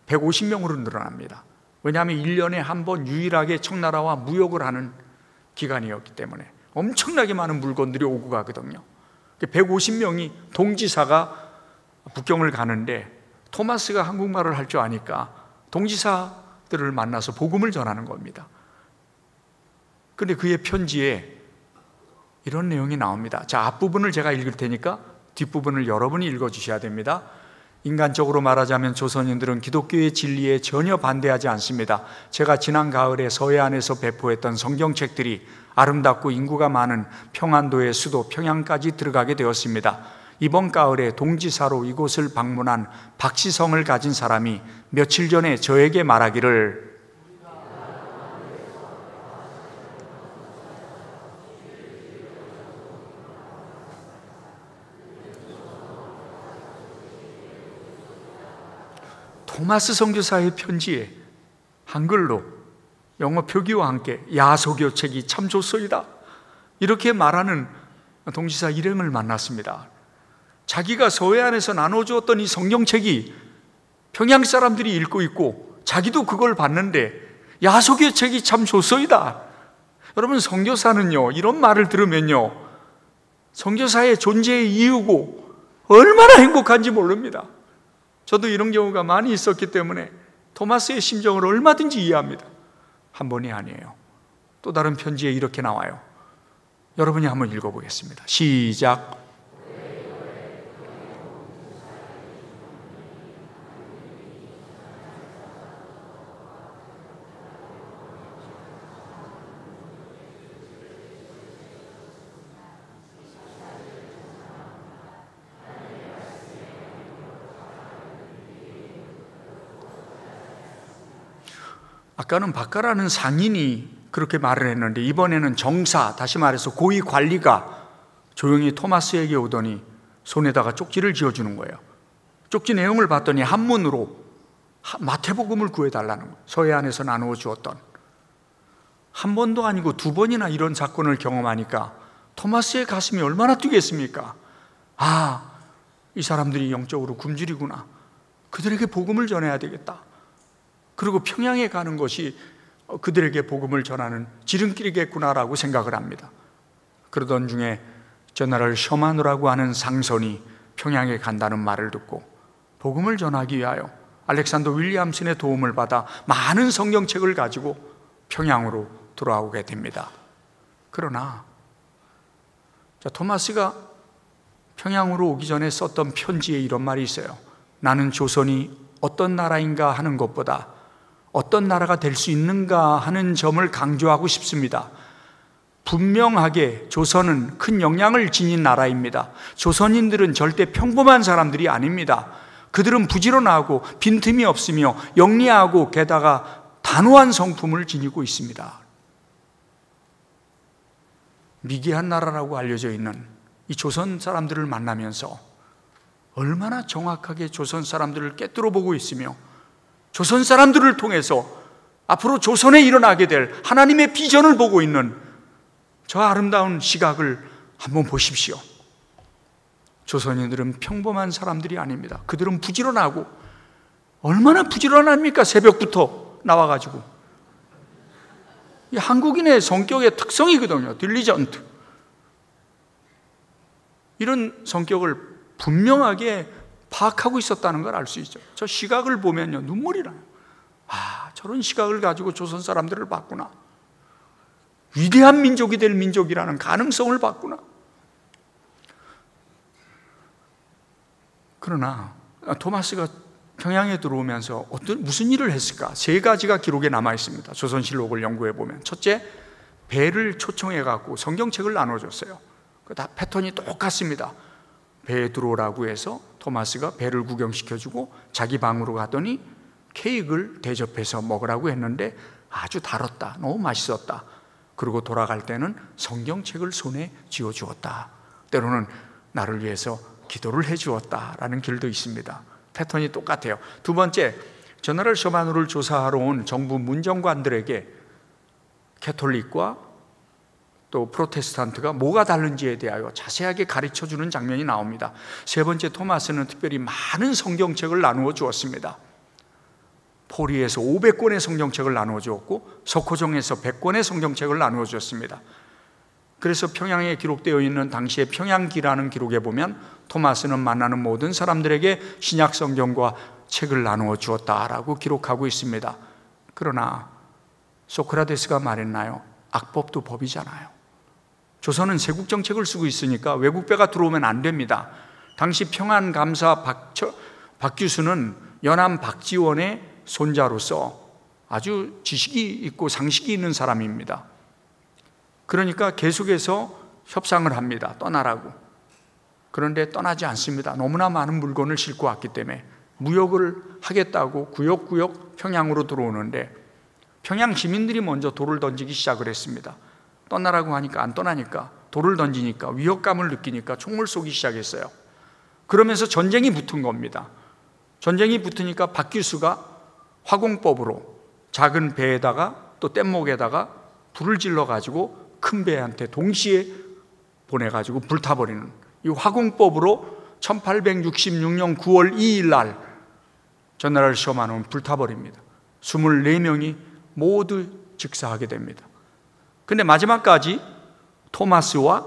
Speaker 1: 150명으로 늘어납니다. 왜냐하면 1년에 한 번 유일하게 청나라와 무역을 하는 기간이었기 때문에 엄청나게 많은 물건들이 오고 가거든요. 150명이 동지사가 북경을 가는데 토마스가 한국말을 할 줄 아니까 동지사들을 만나서 복음을 전하는 겁니다. 그런데 그의 편지에 이런 내용이 나옵니다. 자, 앞부분을 제가 읽을 테니까 뒷부분을 여러분이 읽어주셔야 됩니다. 인간적으로 말하자면 조선인들은 기독교의 진리에 전혀 반대하지 않습니다. 제가 지난 가을에 서해안에서 배포했던 성경책들이 아름답고 인구가 많은 평안도의 수도 평양까지 들어가게 되었습니다. 이번 가을에 동지사로 이곳을 방문한 박시성을 가진 사람이 며칠 전에 저에게 말하기를 토마스 선교사의 편지에 한글로 영어 표기와 함께 야소교책이 참 좋소이다 이렇게 말하는 동지사 일행을 만났습니다. 자기가 서해안에서 나눠주었던 이 성경책이 평양 사람들이 읽고 있고 자기도 그걸 봤는데 야소교책이 참 좋소이다. 여러분, 선교사는요, 이런 말을 들으면요, 선교사의 존재의 이유고 얼마나 행복한지 모릅니다. 저도 이런 경우가 많이 있었기 때문에 토마스의 심정을 얼마든지 이해합니다. 한 번이 아니에요. 또 다른 편지에 이렇게 나와요. 여러분이 한번 읽어보겠습니다. 시작. 아까는 박가라는 상인이 그렇게 말을 했는데 이번에는 정사, 다시 말해서 고위 관리가 조용히 토마스에게 오더니 손에다가 쪽지를 지어주는 거예요. 쪽지 내용을 봤더니 한문으로 마태복음을 구해달라는 거예요. 서해안에서 나누어 주었던. 한 번도 아니고 두 번이나 이런 사건을 경험하니까 토마스의 가슴이 얼마나 뛰겠습니까? 아, 이 사람들이 영적으로 굶주리구나. 그들에게 복음을 전해야 되겠다. 그리고 평양에 가는 것이 그들에게 복음을 전하는 지름길이겠구나라고 생각을 합니다. 그러던 중에 제너럴 셔마누라고 하는 상선이 평양에 간다는 말을 듣고 복음을 전하기 위하여 알렉산더 윌리엄슨의 도움을 받아 많은 성경책을 가지고 평양으로 돌아오게 됩니다. 그러나 토마스가 평양으로 오기 전에 썼던 편지에 이런 말이 있어요. 나는 조선이 어떤 나라인가 하는 것보다 어떤 나라가 될 수 있는가 하는 점을 강조하고 싶습니다. 분명하게 조선은 큰 영향을 지닌 나라입니다. 조선인들은 절대 평범한 사람들이 아닙니다. 그들은 부지런하고 빈틈이 없으며 영리하고 게다가 단호한 성품을 지니고 있습니다. 미개한 나라라고 알려져 있는 이 조선 사람들을 만나면서 얼마나 정확하게 조선 사람들을 꿰뚫어 보고 있으며 조선 사람들을 통해서 앞으로 조선에 일어나게 될 하나님의 비전을 보고 있는 저 아름다운 시각을 한번 보십시오. 조선인들은 평범한 사람들이 아닙니다. 그들은 부지런하고, 얼마나 부지런합니까? 새벽부터 나와가지고. 이 한국인의 성격의 특성이거든요. 딜리전트. 이런 성격을 분명하게 파악하고 있었다는 걸 알 수 있죠. 저 시각을 보면요, 눈물이 나요. 아, 저런 시각을 가지고 조선 사람들을 봤구나. 위대한 민족이 될 민족이라는 가능성을 봤구나. 그러나 토마스가 평양에 들어오면서 무슨 일을 했을까? 세 가지가 기록에 남아 있습니다. 조선실록을 연구해 보면. 첫째, 배를 초청해 갖고 성경책을 나눠줬어요. 다 패턴이 똑같습니다. 배에 들어오라고 해서 토마스가 배를 구경시켜주고 자기 방으로 가더니 케이크를 대접해서 먹으라고 했는데 아주 달았다, 너무 맛있었다. 그리고 돌아갈 때는 성경책을 손에 쥐어주었다. 때로는 나를 위해서 기도를 해주었다라는 글도 있습니다. 패턴이 똑같아요. 두 번째, 제너럴 셔마누를 조사하러 온 정부 문정관들에게 캐톨릭과 또 프로테스탄트가 뭐가 다른지에 대하여 자세하게 가르쳐주는 장면이 나옵니다. 세 번째, 토마스는 특별히 많은 성경책을 나누어 주었습니다. 포리에서 500권의 성경책을 나누어 주었고 석호정에서 100권의 성경책을 나누어 주었습니다. 그래서 평양에 기록되어 있는 당시의 평양기라는 기록에 보면 토마스는 만나는 모든 사람들에게 신약 성경과 책을 나누어 주었다라고 기록하고 있습니다. 그러나 소크라테스가 말했나요? 악법도 법이잖아요. 조선은 세국 정책을 쓰고 있으니까 외국배가 들어오면 안 됩니다. 당시 평안감사 박 교수는 연암 박지원의 손자로서 아주 지식이 있고 상식이 있는 사람입니다. 그러니까 계속해서 협상을 합니다. 떠나라고. 그런데 떠나지 않습니다. 너무나 많은 물건을 싣고 왔기 때문에 무역을 하겠다고 구역구역 평양으로 들어오는데 평양 시민들이 먼저 돌을 던지기 시작을 했습니다. 떠나라고 하니까 안 떠나니까, 돌을 던지니까, 위협감을 느끼니까 총을 쏘기 시작했어요. 그러면서 전쟁이 붙은 겁니다. 전쟁이 붙으니까 박 교수가 화공법으로 작은 배에다가 또 뗏목에다가 불을 질러가지고 큰 배한테 동시에 보내가지고 불타버리는, 이 화공법으로 1866년 9월 2일 날 전나라를 시험하는 불타버립니다. 24명이 모두 즉사하게 됩니다. 근데 마지막까지 토마스와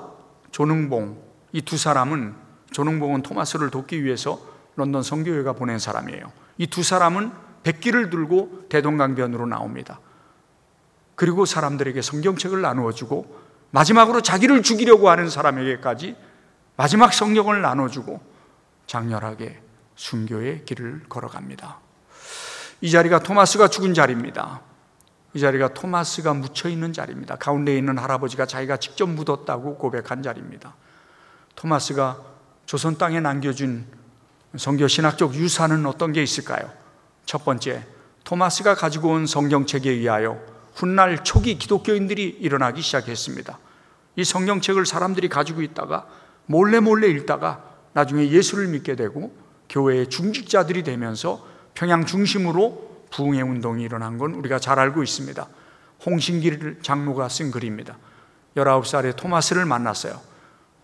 Speaker 1: 조능봉, 이 두 사람은, 조능봉은 토마스를 돕기 위해서 런던 선교회가 보낸 사람이에요. 이 두 사람은 백기를 들고 대동강변으로 나옵니다. 그리고 사람들에게 성경책을 나누어주고 마지막으로 자기를 죽이려고 하는 사람에게까지 마지막 성경을 나눠주고 장렬하게 순교의 길을 걸어갑니다. 이 자리가 토마스가 죽은 자리입니다. 이 자리가 토마스가 묻혀있는 자리입니다. 가운데 있는 할아버지가 자기가 직접 묻었다고 고백한 자리입니다. 토마스가 조선 땅에 남겨준 성교 신학적 유산은 어떤 게 있을까요? 첫 번째, 토마스가 가지고 온 성경책에 의하여 훗날 초기 기독교인들이 일어나기 시작했습니다. 이 성경책을 사람들이 가지고 있다가 몰래 읽다가 나중에 예수를 믿게 되고 교회의 중직자들이 되면서 평양 중심으로 부흥의 운동이 일어난 건 우리가 잘 알고 있습니다. 홍신길 장로가 쓴 글입니다. 19살에 토마스를 만났어요.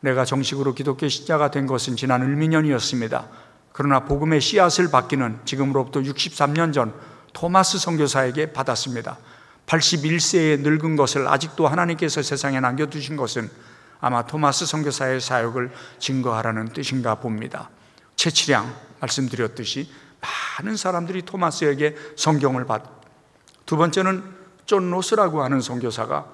Speaker 1: 내가 정식으로 기독교 신자가 된 것은 지난 을미년이었습니다. 그러나 복음의 씨앗을 받기는 지금으로부터 63년 전 토마스 선교사에게 받았습니다. 81세에 늙은 것을 아직도 하나님께서 세상에 남겨두신 것은 아마 토마스 선교사의 사역을 증거하라는 뜻인가 봅니다. 채치량 말씀드렸듯이 많은 사람들이 토마스에게 성경을 받고, 두 번째는 존 로스라고 하는 선교사가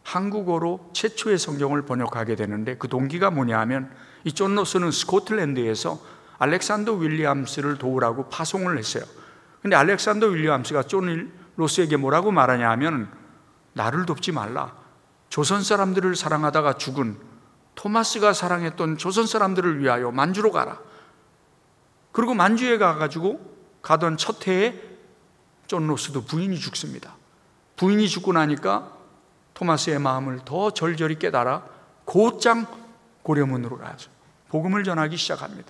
Speaker 1: 한국어로 최초의 성경을 번역하게 되는데 그 동기가 뭐냐 하면 이 존 로스는 스코틀랜드에서 알렉산더 윌리엄스를 도우라고 파송을 했어요. 근데 알렉산더 윌리엄스가 존 로스에게 뭐라고 말하냐 하면 나를 돕지 말라. 조선 사람들을 사랑하다가 죽은 토마스가 사랑했던 조선 사람들을 위하여 만주로 가라. 그리고 만주에 가가지고 가던 첫 해에 존 로스도 부인이 죽습니다. 부인이 죽고 나니까 토마스의 마음을 더 절절히 깨달아 곧장 고려문으로 가서 복음을 전하기 시작합니다.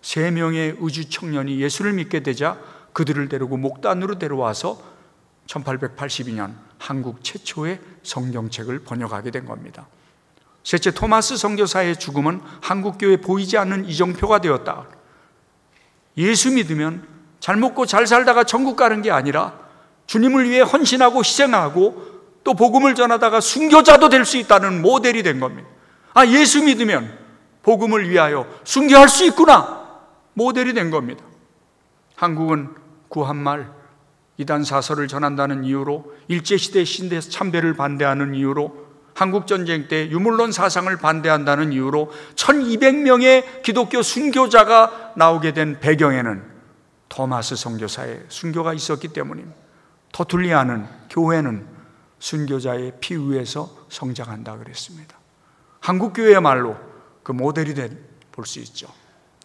Speaker 1: 3명의 의주 청년이 예수를 믿게 되자 그들을 데리고 목단으로 데려와서 1882년 한국 최초의 성경책을 번역하게 된 겁니다. 셋째, 토마스 선교사의 죽음은 한국교회에 보이지 않는 이정표가 되었다. 예수 믿으면 잘 먹고 잘 살다가 천국 가는 게 아니라 주님을 위해 헌신하고 희생하고 또 복음을 전하다가 순교자도 될 수 있다는 모델이 된 겁니다. 아, 예수 믿으면 복음을 위하여 순교할 수 있구나, 모델이 된 겁니다. 한국은 구한말, 이단 사설을 전한다는 이유로, 일제시대 신대 참배를 반대하는 이유로, 한국전쟁 때 유물론 사상을 반대한다는 이유로 1200명의 기독교 순교자가 나오게 된 배경에는 토마스 선교사의 순교가 있었기 때문입니다. 터툴리아는, 교회는 순교자의 피 위에서 성장한다 그랬습니다. 한국교회야말로 그 모델이 볼 수 있죠.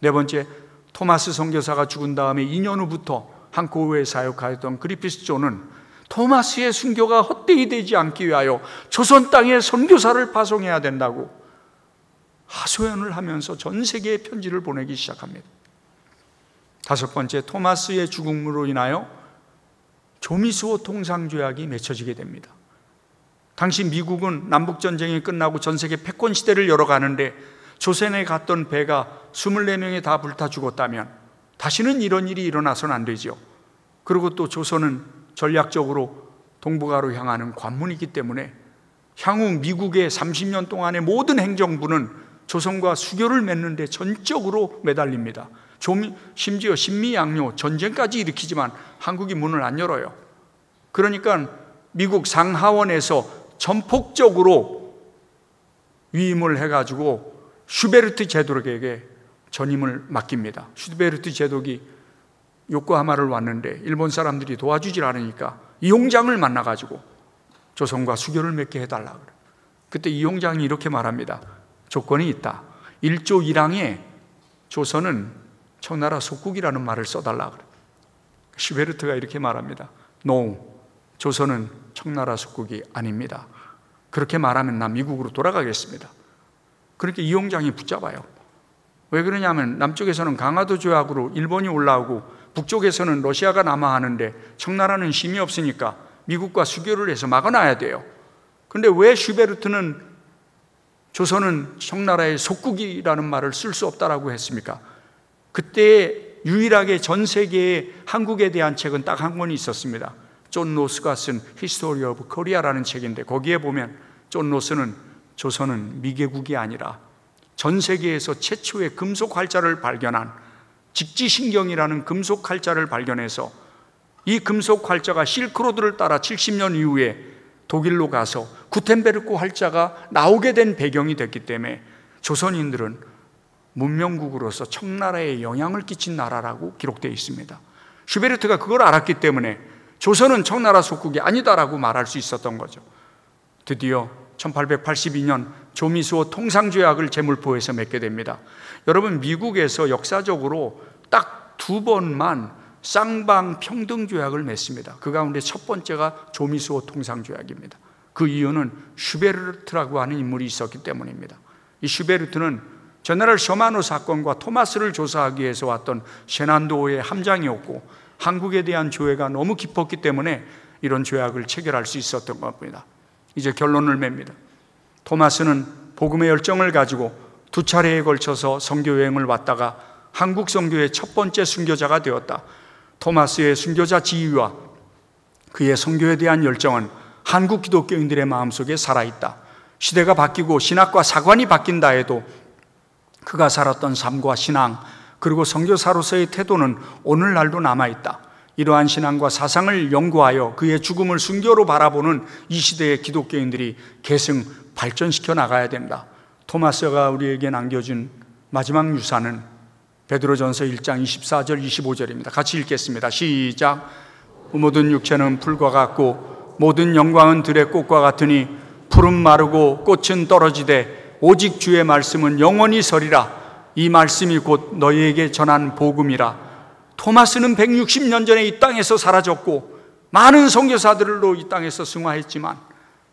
Speaker 1: 네 번째, 토마스 선교사가 죽은 다음에 2년 후부터 한 교회에 사역하였던 그리피스 존은 토마스의 순교가 헛되이 되지 않기 위하여 조선 땅에 선교사를 파송해야 된다고 하소연을 하면서 전 세계에 편지를 보내기 시작합니다. 다섯 번째, 토마스의 죽음으로 인하여 조미수호 통상조약이 맺혀지게 됩니다. 당시 미국은 남북전쟁이 끝나고 전 세계 패권 시대를 열어가는데 조선에 갔던 배가 24명이 다 불타 죽었다면 다시는 이런 일이 일어나서는 안 되죠. 그리고 또 조선은 전략적으로 동북아로 향하는 관문이기 때문에 향후 미국의 30년 동안의 모든 행정부는 조선과 수교를 맺는 데 전적으로 매달립니다. 심지어 신미양요 전쟁까지 일으키지만 한국이 문을 안 열어요. 그러니까 미국 상하원에서 전폭적으로 위임을 해가지고 슈베르트 제독에게 전임을 맡깁니다. 슈베르트 제독이 요코하마를 왔는데 일본 사람들이 도와주질 않으니까 이홍장을 만나가지고 조선과 수교를 맺게 해달라 그래요. 그때 이홍장이 이렇게 말합니다. 조건이 있다. 1조 1항에 조선은 청나라 속국이라는 말을 써달라 그래요. 슈베르트가 이렇게 말합니다. No, 조선은 청나라 속국이 아닙니다. 그렇게 말하면 나 미국으로 돌아가겠습니다. 그렇게 이홍장이 붙잡아요. 왜 그러냐면 남쪽에서는 강화도 조약으로 일본이 올라오고 북쪽에서는 러시아가 남하하는데 청나라는 힘이 없으니까 미국과 수교를 해서 막아놔야 돼요. 그런데 왜 슈베르트는 조선은 청나라의 속국이라는 말을 쓸 수 없다라고 했습니까? 그때 유일하게 전 세계에 한국에 대한 책은 딱 한 권이 있었습니다. 존 노스가 쓴 History of Korea라는 책인데 거기에 보면 존 노스는 조선은 미개국이 아니라 전 세계에서 최초의 금속 활자를 발견한 직지신경이라는 금속 활자를 발견해서 이 금속 활자가 실크로드를 따라 70년 이후에 독일로 가서 구텐베르크 활자가 나오게 된 배경이 됐기 때문에 조선인들은 문명국으로서 청나라에 영향을 끼친 나라라고 기록되어 있습니다. 슈베르트가 그걸 알았기 때문에 조선은 청나라 속국이 아니다라고 말할 수 있었던 거죠. 드디어 1882년 조미수호 통상조약을 제물포에서 맺게 됩니다. 여러분, 미국에서 역사적으로 딱 2번만 쌍방평등조약을 맺습니다. 그 가운데 첫 번째가 조미수호 통상조약입니다. 그 이유는 슈베르트라고 하는 인물이 있었기 때문입니다. 이 슈베르트는 제너럴 셔마노 사건과 토마스를 조사하기 위해서 왔던 셰난도의 함장이었고 한국에 대한 조회가 너무 깊었기 때문에 이런 조약을 체결할 수 있었던 겁니다. 이제 결론을 맺습니다. 토마스는 복음의 열정을 가지고 2차례에 걸쳐서 선교 여행을 왔다가 한국 선교의 첫 번째 순교자가 되었다. 토마스의 순교자 지위와 그의 선교에 대한 열정은 한국 기독교인들의 마음속에 살아있다. 시대가 바뀌고 신학과 사관이 바뀐다 해도 그가 살았던 삶과 신앙 그리고 선교사로서의 태도는 오늘날도 남아있다. 이러한 신앙과 사상을 연구하여 그의 죽음을 순교로 바라보는 이 시대의 기독교인들이 계승 발전시켜 나가야 된다. 토마스가 우리에게 남겨준 마지막 유산은 베드로전서 1장 24절 25절입니다. 같이 읽겠습니다. 시작. 모든 육체는 풀과 같고 모든 영광은 들의 꽃과 같으니 풀은 마르고 꽃은 떨어지되 오직 주의 말씀은 영원히 서리라. 이 말씀이 곧 너희에게 전한 복음이라. 토마스는 160년 전에 이 땅에서 사라졌고 많은 선교사들로 이 땅에서 승화했지만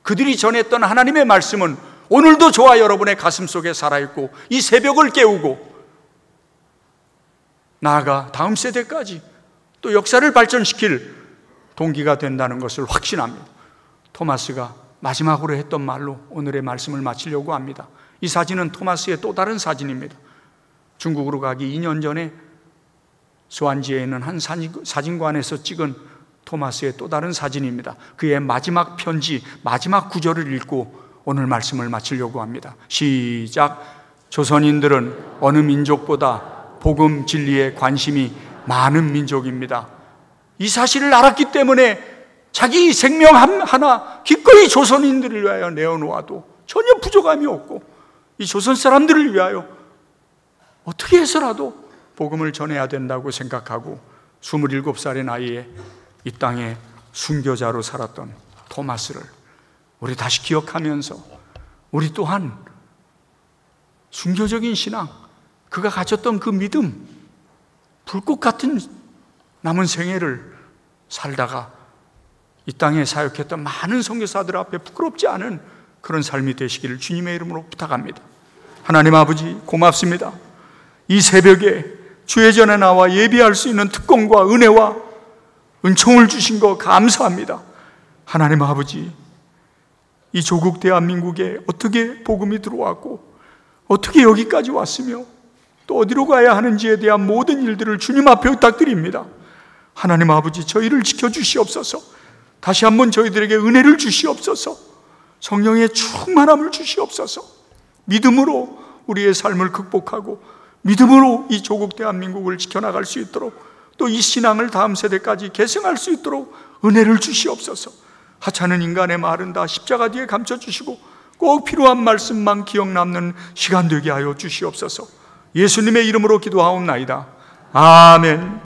Speaker 1: 그들이 전했던 하나님의 말씀은 오늘도 저와 여러분의 가슴 속에 살아있고 이 새벽을 깨우고 나아가 다음 세대까지 또 역사를 발전시킬 동기가 된다는 것을 확신합니다. 토마스가 마지막으로 했던 말로 오늘의 말씀을 마치려고 합니다. 이 사진은 토마스의 또 다른 사진입니다. 중국으로 가기 2년 전에 수안지에 있는 한 사진관에서 찍은 토마스의 또 다른 사진입니다. 그의 마지막 편지, 마지막 구절을 읽고 오늘 말씀을 마치려고 합니다. 시작. 조선인들은 어느 민족보다 복음 진리에 관심이 많은 민족입니다. 이 사실을 알았기 때문에 자기 생명 하나 기꺼이 조선인들을 위하여 내어놓아도 전혀 부족함이 없고 이 조선 사람들을 위하여 어떻게 해서라도 복음을 전해야 된다고 생각하고 27살의 나이에 이 땅에 순교자로 살았던 토마스를 우리 다시 기억하면서 우리 또한 순교적인 신앙, 그가 가졌던 그 믿음, 불꽃 같은 남은 생애를 살다가 이 땅에 사역했던 많은 선교사들 앞에 부끄럽지 않은 그런 삶이 되시기를 주님의 이름으로 부탁합니다. 하나님 아버지 고맙습니다. 이 새벽에 주의 전에 나와 예비할 수 있는 특권과 은혜와 은총을 주신 거 감사합니다. 하나님 아버지, 이 조국 대한민국에 어떻게 복음이 들어왔고 어떻게 여기까지 왔으며 또 어디로 가야 하는지에 대한 모든 일들을 주님 앞에 부탁드립니다. 하나님 아버지, 저희를 지켜주시옵소서. 다시 한번 저희들에게 은혜를 주시옵소서. 성령의 충만함을 주시옵소서. 믿음으로 우리의 삶을 극복하고 믿음으로 이 조국 대한민국을 지켜나갈 수 있도록, 또 이 신앙을 다음 세대까지 계승할 수 있도록 은혜를 주시옵소서. 하찮은 인간의 말은 다 십자가 뒤에 감춰주시고 꼭 필요한 말씀만 기억 남는 시간 되게 하여 주시옵소서. 예수님의 이름으로 기도하옵나이다. 아멘.